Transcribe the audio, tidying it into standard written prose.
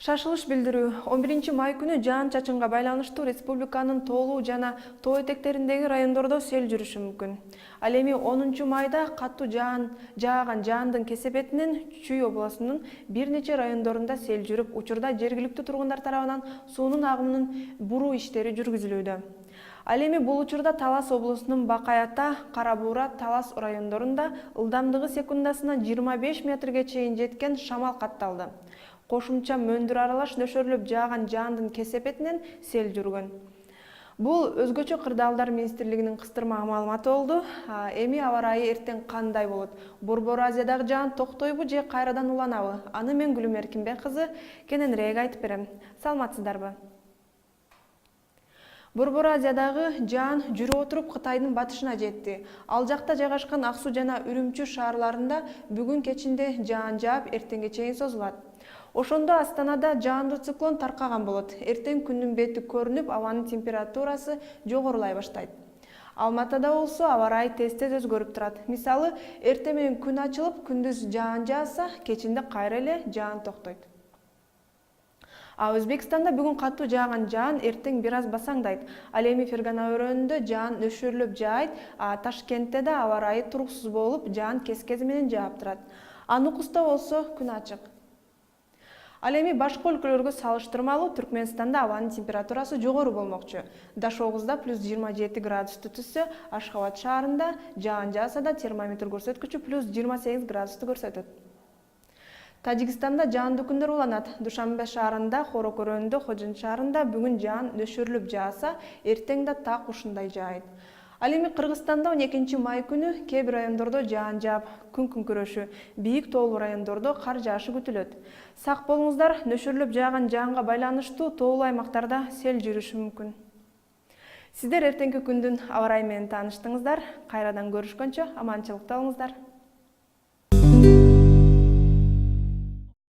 Шашылыш билдирүү. 11 май күнү жаан-чачынга байланыштуу республиканын тоолуу жана тоо этектериндеги райондордо сел жүрүшү мүмкүн. Ал эми 10 майда катуу жааган жаандын кесепетинен Чүй областынын бир нече райондорунда сел жүрүп, учурда жергиликтүү тургундар тарабынан суунун агымын буруу иштери жүргүзүлүүдө. Ал эми бул учурда Талас облусунун Бакай Ата, Кара Буура, Талас райондорунда ылдамдыгы секундасына 25 метрге чейин жеткен шамал катталды. Кошумча мөндүр аралаш нөшөрлөп жааган жаандын кесепетинен сел жүргөн. Бул өзгөчө кырдаалдар министрлигинин кыстырма маалыматы болду. Эми аба ырайы эртең кандай болот? Борбор Азиядагы жаан токтойбу же кайрадан уланабы? Аны мен Гүлүм Эркинбек кызы кененирээк айтып берем. Саламатсыздарбы? Борбор Азиядагы жаан жүрүп отуруп Кытайдын батышына жетти. Ал жакта жайгашкан Ак Суу жана Үрүмчү шаарларында бүгүн кечинде жаан жаап, эртеңге чейин созулат. Ошондо Астанада жаандуу циклон таркаган болот. Эртең күндүн бети көрүнүп, абанын температурасы жогорулай баштайт. Алматыда болсо аба ырайы тез-тез өзгөрүп турат. Мисалы, эртең менен күн ачылып, күндүз жаан жааса, кечинде кайра эле жаан токтойт. Өзбекстанда бүгүн катуу жааган жаан эртең бир аз басаңдайт. Ал эми Фергана өрөөнүндө жаан нөшөрлөп жаайт, Ташкентте да аба ырайы туруксуз болуп, жаан кез-кези менен жаап турат. Нукуста болсо күн ачык. Ал эми башка өлкөлөргө салыштырмалуу Түркмөнстанда абанын температурасы жогору болмокчу. Дашогузда +27 градусту түзсө, Ашхабад шаарында жаан жааса да термометр көрсөткүчү +28 градусту көрсөтөт. Тажикстанда жаандуу күндөр уланат. Душанбе шаарында, Хорок өрөөнүндө, Хожон шаарында бүгүн жаан нөшөрлөп жааса, эртең да так ушундай жаайт. Ал эми Кыргызстанда 12 май күнү кээ бир райондордо жаан жаап, күн күңкүрөшү, бийик тоолуу райондордо кар жаашы күтүлөт. Сак болуңуздар, нөшөрлөп жааган жаанга байланыштуу тоолуу аймактарда сел жүрүшү мүмкүн. Сиздер эртеңки күндүн аба ырайы менен тааныштыңыздар. Кайрадан көрүшкөнчө аманчылыкта болуңуздар.